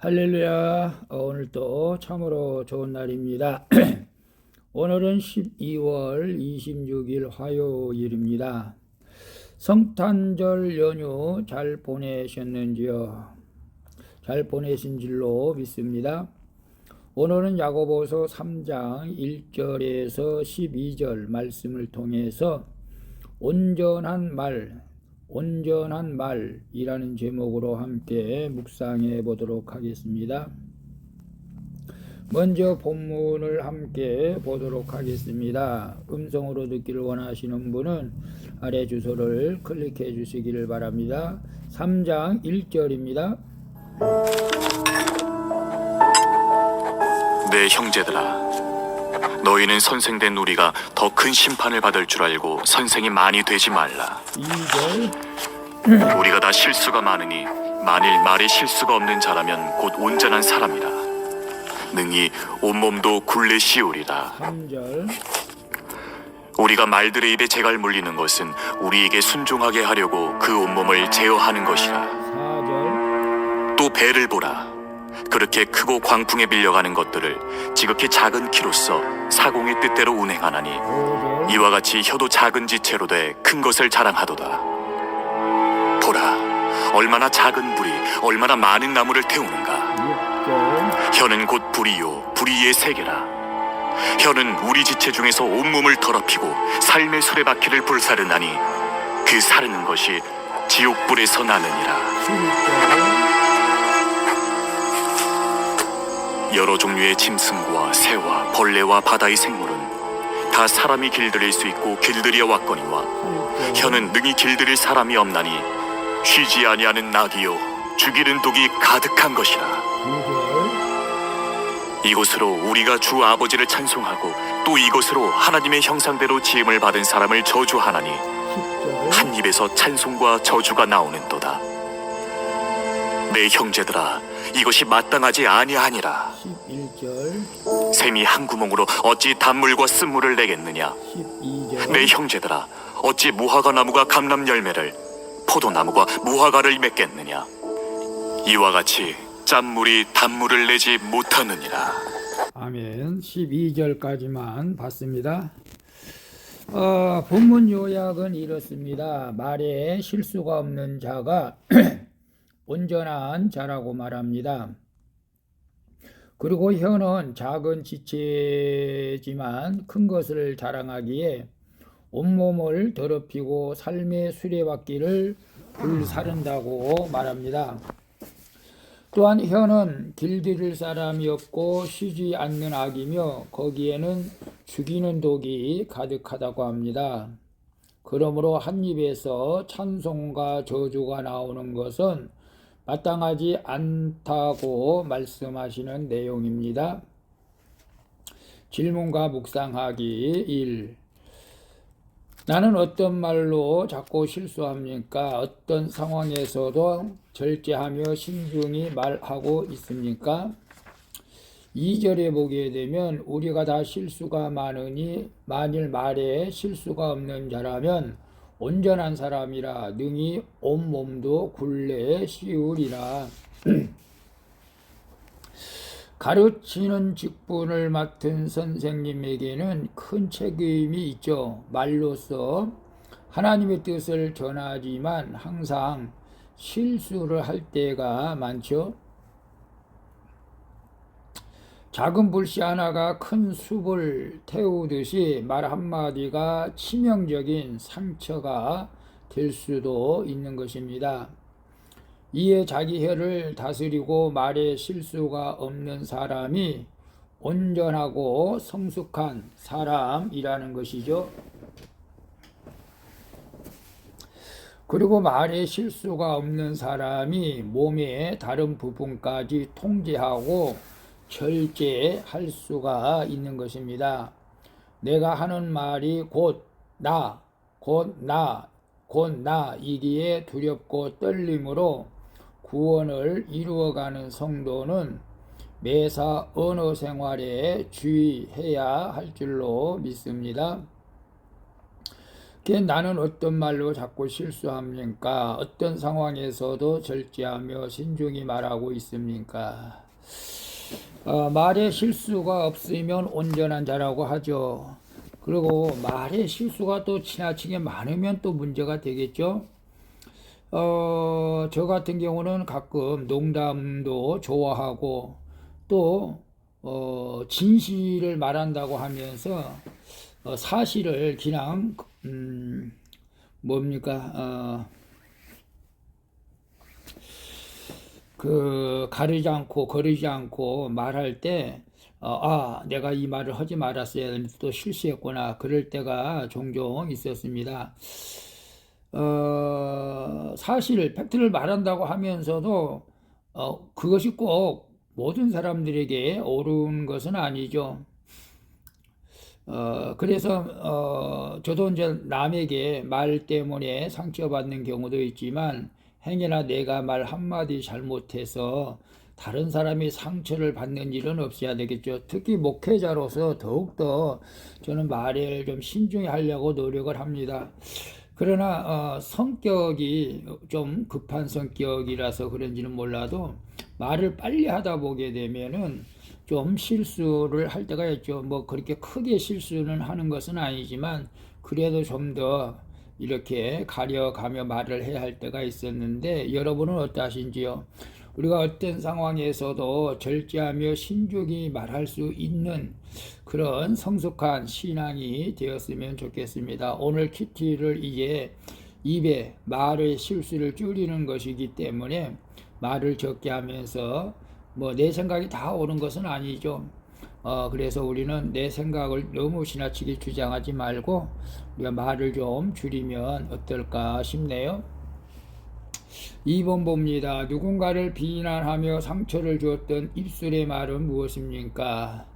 할렐루야. 오늘도 참으로 좋은 날입니다. 오늘은 12월 26일 화요일입니다. 성탄절 연휴 잘 보내셨는지요? 잘 보내신 줄로 믿습니다. 오늘은 야고보서 3장 1절에서 12절 말씀을 통해서 온전한 말이라는 제목으로 함께 묵상해 보도록 하겠습니다. 먼저 본문을 함께 보도록 하겠습니다. 음성으로 듣기를 원하시는 분은 아래 주소를 클릭해 주시기를 바랍니다. 3장 1절입니다. 내 형제들아, 너희는 선생된 우리가 더 큰 심판을 받을 줄 알고 선생이 많이 되지 말라. 2절 우리가 다 실수가 많으니 만일 말에 실수가 없는 자라면 곧 온전한 사람이라. 능히 온몸도 굴레 씌우리라. 3절 우리가 말들의 입에 재갈 물리는 것은 우리에게 순종하게 하려고 그 온몸을 제어하는 것이라. 4절 또 배를 보라. 그렇게 크고 광풍에 밀려가는 것들을 지극히 작은 키로써 사공의 뜻대로 운행하나니 5절 이와 같이 혀도 작은 지체로 돼 큰 것을 자랑하도다. 보라, 얼마나 작은 불이 얼마나 많은 나무를 태우는가. 6절 혀는 곧 불이요 불이의 세계라. 혀는 우리 지체 중에서 온몸을 더럽히고 삶의 수레바퀴를 불사르나니 그 사르는 것이 지옥불에서 나느니라. 7절 여러 종류의 짐승과 새와 벌레와 바다의 생물은 다 사람이 길들일 수 있고 길들여 왔거니와 8절 혀는 능히 길들일 사람이 없나니 쉬지 아니하는 낙이요 죽이는 독이 가득한 것이라. 9절 이것으로 우리가 주 아버지를 찬송하고 또 이것으로 하나님의 형상대로 지음을 받은 사람을 저주하나니 10절 한 입에서 찬송과 저주가 나오는도다. 내 형제들아, 이것이 마땅하지 아니하니라. 11절 샘이 한 구멍으로 어찌 단물과 쓴물을 내겠느냐. 12절 내 형제들아, 어찌 무화과 나무가 감람 열매를 포도나무가 무화과를 맺겠느냐. 이와 같이 짠물이 단물을 내지 못하느니라. 아멘. 12절까지만 봤습니다. 본문 요약은 이렇습니다. 말에 실수가 없는 자가 온전한 자라고 말합니다. 그리고 혀는 작은 지체지만 큰 것을 자랑하기에 온몸을 더럽히고 삶의 수레바퀴를 불사른다고 말합니다. 또한 혀는 길들일 사람이 없고 쉬지 않는 악이며 거기에는 죽이는 독이 가득하다고 합니다. 그러므로 한 입에서 찬송과 저주가 나오는 것은 마땅하지 않다고 말씀하시는 내용입니다. 질문과 묵상하기 1. 나는 어떤 말로 자꾸 실수합니까? 어떤 상황에서도 절제하며 신중히 말하고 있습니까? 2절에 보게 되면 우리가 다 실수가 많으니 만일 말에 실수가 없는 자라면 온전한 사람이라 능히 온몸도 굴레에 씌우리라. 가르치는 직분을 맡은 선생님에게는 큰 책임이 있죠. 말로써 하나님의 뜻을 전하지만 항상 실수를 할 때가 많죠. 작은 불씨 하나가 큰 숲을 태우듯이 말 한마디가 치명적인 상처가 될 수도 있는 것입니다. 이에 자기 혀를 다스리고 말에 실수가 없는 사람이 온전하고 성숙한 사람이라는 것이죠. 그리고 말에 실수가 없는 사람이 몸의 다른 부분까지 통제하고 절제할 수가 있는 것입니다. 내가 하는 말이 곧 나이기에 두렵고 떨림으로 구원을 이루어가는 성도는 매사 언어 생활에 주의해야 할 줄로 믿습니다. 나는 어떤 말로 자꾸 실수합니까? 어떤 상황에서도 절제하며 신중히 말하고 있습니까? 말에 실수가 없으면 온전한 자라고 하죠. 그리고 말에 실수가 또 지나치게 많으면 또 문제가 되겠죠. 저 같은 경우는 가끔 농담도 좋아하고 또 진실을 말한다고 하면서 사실을 그냥 뭡니까 가르지 않고 거르지 않고 말할 때 내가 이 말을 하지 말았어야 했는데 또 실수했구나 그럴 때가 종종 있었습니다. 사실 팩트를 말한다고 하면서도 그것이 꼭 모든 사람들에게 옳은 것은 아니죠. 그래서 저도 이제 남에게 말 때문에 상처받는 경우도 있지만 행여나 내가 말 한마디 잘못해서 다른 사람이 상처를 받는 일은 없어야 되겠죠. 특히 목회자로서 더욱더 저는 말을 좀 신중히 하려고 노력을 합니다. 그러나 성격이 좀 급한 성격이라서 그런지는 몰라도 말을 빨리 하다 보게 되면은 좀 실수를 할 때가 있죠. 뭐 그렇게 크게 실수는 하는 것은 아니지만 그래도 좀 더 이렇게 가려가며 말을 해야 할 때가 있었는데 여러분은 어떠하신지요? 우리가 어떤 상황에서도 절제하며 신중히 말할 수 있는 그런 성숙한 신앙이 되었으면 좋겠습니다. 오늘 큐티를 이제 입에 말의 실수를 줄이는 것이기 때문에 말을 적게 하면서 뭐 내 생각이 다 옳은 것은 아니죠. 그래서 우리는 내 생각을 너무 지나치게 주장하지 말고 우리가 말을 좀 줄이면 어떨까 싶네요. 2번 봅니다. 누군가를 비난하며 상처를 주었던 입술의 말은 무엇입니까?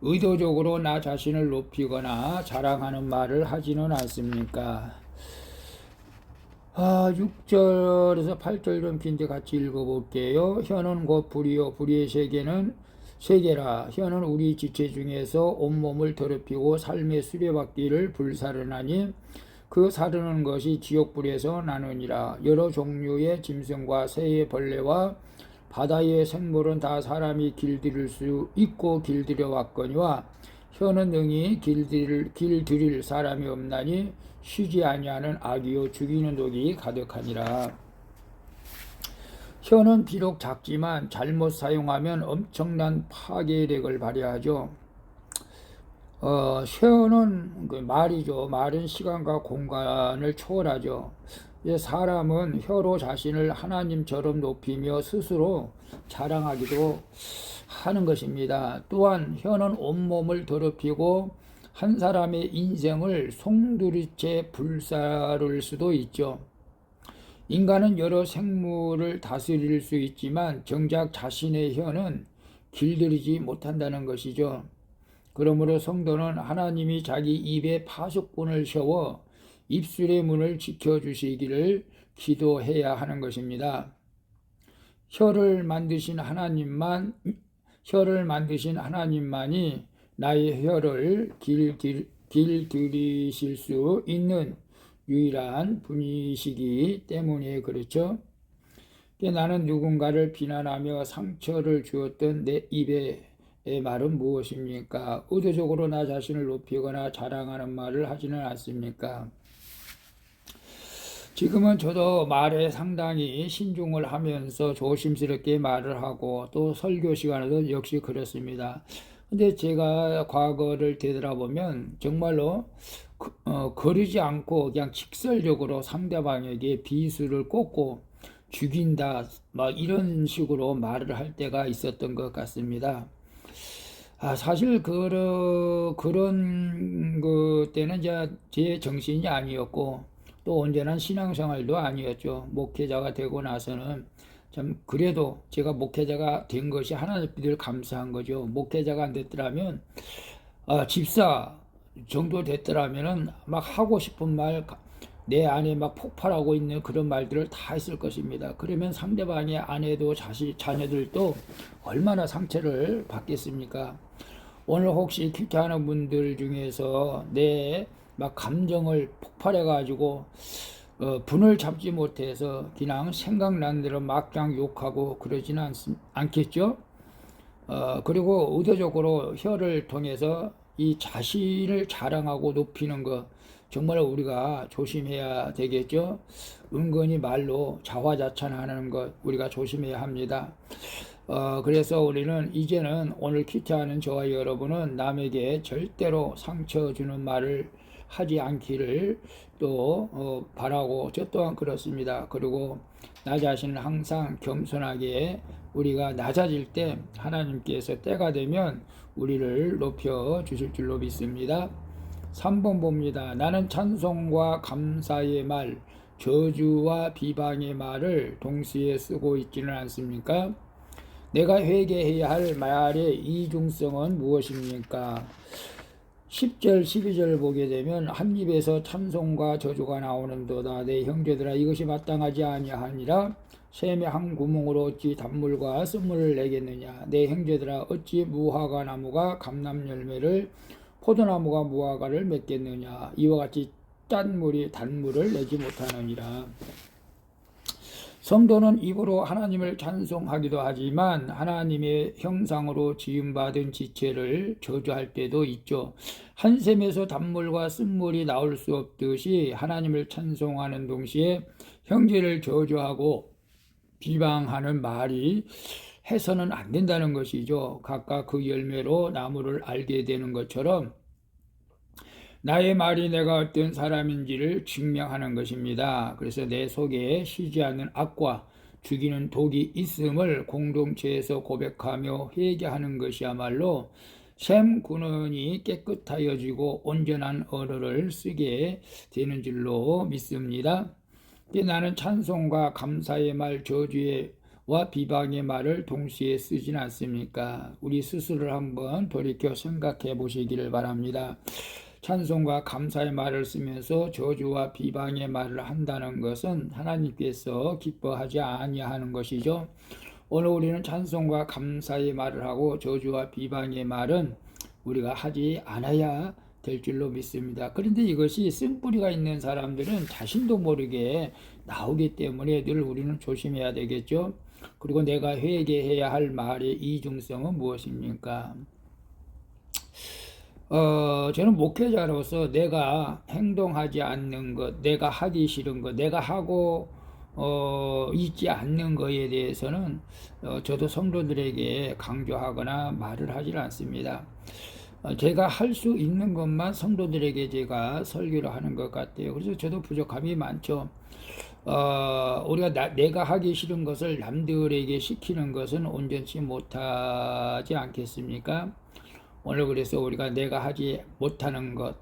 의도적으로 나 자신을 높이거나 자랑하는 말을 하지는 않습니까? 6절에서 8절 좀 긴데 같이 읽어볼게요. 혀는 곧 불이요 불의의 세계라. 혀는 우리 지체 중에서 온몸을 더럽히고 삶의 수레바퀴를 불사르나니 그 사르는 것이 지옥불에서 나느니라. 여러 종류의 짐승과 새의 벌레와 바다의 생물은 다 사람이 길들일 수 있고 길들여 왔거니와 혀는 능히 길들일 사람이 없나니 쉬지 아니하는 악이요 죽이는 독이 가득하니라. 혀는 비록 작지만 잘못 사용하면 엄청난 파괴력을 발휘하죠. 혀는 말이죠. 말은 시간과 공간을 초월하죠. 사람은 혀로 자신을 하나님처럼 높이며 스스로 자랑하기도 하는 것입니다. 또한 혀는 온몸을 더럽히고 한 사람의 인생을 송두리째 불사를 수도 있죠. 인간은 여러 생물을 다스릴 수 있지만 정작 자신의 혀는 길들이지 못한다는 것이죠. 그러므로 성도는 하나님이 자기 입에 파수꾼을 세워 입술의 문을 지켜주시기를 기도해야 하는 것입니다. 혀를 만드신 하나님만이 나의 혀를 길들이실 수 있는 유일한 분이시기 때문에 그렇죠. 나는 누군가를 비난하며 상처를 주었던 내 입의 말은 무엇입니까? 의도적으로 나 자신을 높이거나 자랑하는 말을 하지는 않습니까? 지금은 저도 말에 상당히 신중을 하면서 조심스럽게 말을 하고 또 설교 시간에도 역시 그렇습니다. 근데 제가 과거를 되돌아보면 정말로 거르지 않고 그냥 직설적으로 상대방에게 비수를 꼽고 죽인다 막 이런 식으로 말을 할 때가 있었던 것 같습니다. 사실 그런 그 때는 제 정신이 아니었고 또 온전한 신앙생활도 아니었죠. 목회자가 되고 나서는 참 그래도 제가 목회자가 된 것이 하나님 늘 감사한 거죠. 목회자가 안 됐더라면 집사 정도 됐더라면은 막 하고 싶은 말 내 안에 막 폭발하고 있는 그런 말들을 다 했을 것입니다. 그러면 상대방의 아내도 자녀들도 얼마나 상처를 받겠습니까? 오늘 혹시 큐티하는 분들 중에서 내 막 감정을 폭발해가지고 분을 잡지 못해서 그냥 생각난 대로 막장 욕하고 그러지는 않겠죠? 그리고 의도적으로 혀를 통해서 이 자신을 자랑하고 높이는 것 정말 우리가 조심해야 되겠죠? 은근히 말로 자화자찬하는 것 우리가 조심해야 합니다. 그래서 우리는 이제는 오늘 키트하는 저와 여러분은 남에게 절대로 상처 주는 말을 하지 않기를 또 바라고 저 또한 그렇습니다. 그리고 나 자신을 항상 겸손하게 우리가 낮아질 때 하나님께서 때가 되면 우리를 높여 주실 줄로 믿습니다. 3번 봅니다. 나는 찬송과 감사의 말, 저주와 비방의 말을 동시에 쓰고 있지는 않습니까? 내가 회개해야 할 말의 이중성은 무엇입니까? 10절 12절 보게 되면 한 입에서 찬송과 저주가 나오는도다. 내 형제들아 이것이 마땅하지 아니하니라. 샘의 한 구멍으로 어찌 단물과 쓴물을 내겠느냐. 내 형제들아 어찌 무화과 나무가 감람 열매를 포도나무가 무화과를 맺겠느냐. 이와 같이 짠 물이 단물을 내지 못하느니라. 성도는 입으로 하나님을 찬송하기도 하지만 하나님의 형상으로 지음받은 지체를 저주할 때도 있죠. 한 샘에서 단물과 쓴물이 나올 수 없듯이 하나님을 찬송하는 동시에 형제를 저주하고 비방하는 말이 해서는 안 된다는 것이죠. 각각 그 열매로 나무를 알게 되는 것처럼 나의 말이 내가 어떤 사람인지를 증명하는 것입니다. 그래서 내 속에 쉬지 않는 악과 죽이는 독이 있음을 공동체에서 고백하며 회개하는 것이야말로 샘 근원이 깨끗하여지고 온전한 언어를 쓰게 되는 줄로 믿습니다. 나는 찬송과 감사의 말, 저주와 비방의 말을 동시에 쓰진 않습니까? 우리 스스로를 한번 돌이켜 생각해 보시기를 바랍니다. 찬송과 감사의 말을 쓰면서 저주와 비방의 말을 한다는 것은 하나님께서 기뻐하지 아니하는 것이죠. 오늘 우리는 찬송과 감사의 말을 하고 저주와 비방의 말은 우리가 하지 않아야 될 줄로 믿습니다. 그런데 이것이 쓴뿌리가 있는 사람들은 자신도 모르게 나오기 때문에 늘 우리는 조심해야 되겠죠. 그리고 내가 회개해야 할 말의 이중성은 무엇입니까? 저는 목회자로서 내가 행동하지 않는 것, 내가 하기 싫은 것, 내가 하고 있지 않는 것에 대해서는 저도 성도들에게 강조하거나 말을 하지 않습니다. 제가 할 수 있는 것만 성도들에게 제가 설교를 하는 것 같아요. 그래서 저도 부족함이 많죠. 우리가 내가 하기 싫은 것을 남들에게 시키는 것은 온전치 못하지 않겠습니까? 오늘 그래서 우리가 내가 하지 못하는 것,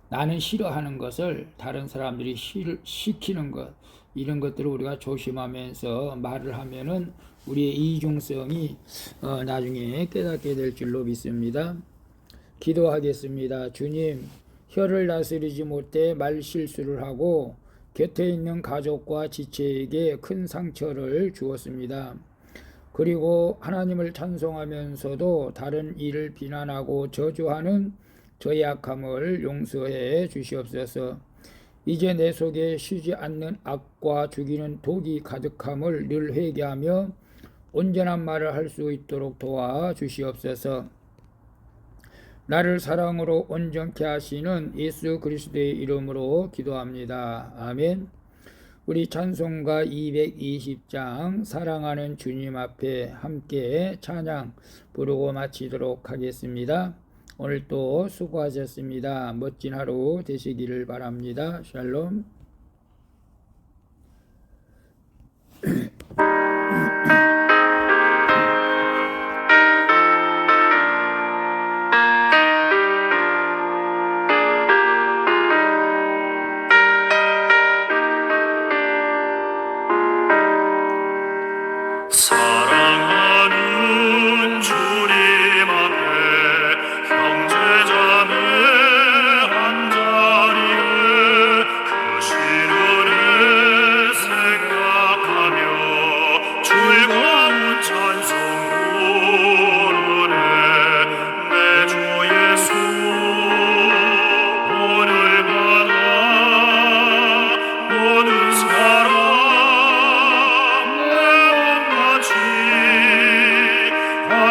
나는 싫어하는 것을 다른 사람들이 시키는 것, 이런 것들을 우리가 조심하면서 말을 하면은 우리의 이중성이 나중에 깨닫게 될 줄로 믿습니다. 기도하겠습니다. 주님, 혀를 다스리지 못해 말 실수를 하고 곁에 있는 가족과 지체에게 큰 상처를 주었습니다. 그리고 하나님을 찬송하면서도 다른 이를 비난하고 저주하는 저의 약함을 용서해 주시옵소서. 이제 내 속에 쉬지 않는 악과 죽이는 독이 가득함을 늘 회개하며 온전한 말을 할 수 있도록 도와 주시옵소서. 나를 사랑으로 온전케 하시는 예수 그리스도의 이름으로 기도합니다. 아멘. 우리 찬송가 220장 사랑하는 주님 앞에 함께 찬양 부르고 마치도록 하겠습니다. 오늘 또 수고하셨습니다. 멋진 하루 되시기를 바랍니다. 샬롬. 사랑하는 주님 앞에 형제자매 한자리에 그 시련을 생각하며 즐거워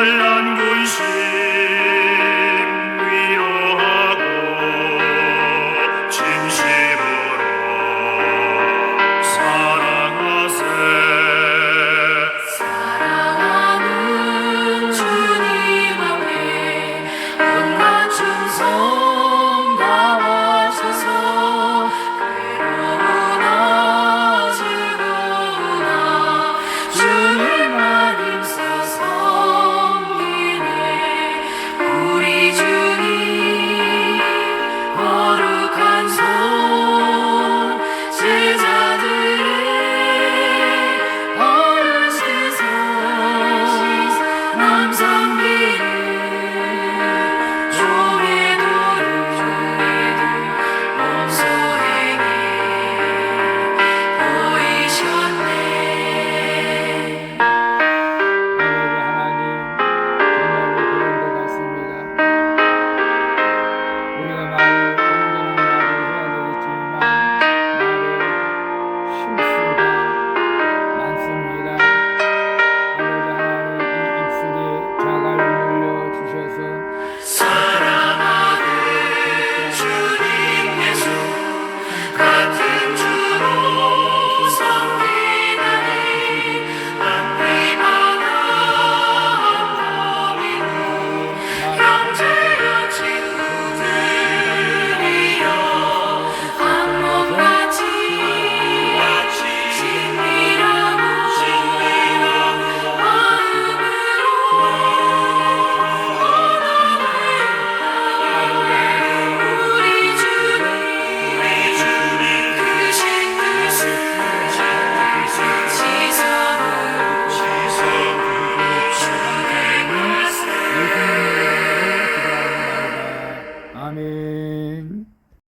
환난 근심 위로하고 진심으로 사랑하세. 사랑하는 주님 앞에 온갖 충성 다하셔서 괴로우나 즐거우나 주님만 힘써서 섬기네. 우리 주님 거룩한 손 제자들의 어르신서 남성비를 조회도를 원소에게 보이셨네. 아버지 하나님, 정말로 그런 것 같습니다. 우리가 말을 언제나 말을 해야 되겠지만 말의 실수가 많습니다. 아버지 하나님, 이 입술에 자갈을 물려 주셔서 사랑하는 주님 예수 같은 주로 섬기나니 한리마다 형제여 친구들이여 한몸같이 친밀하고 마음으로 우리 주님 크신 뜻을 지성으로 실행하세. 아멘.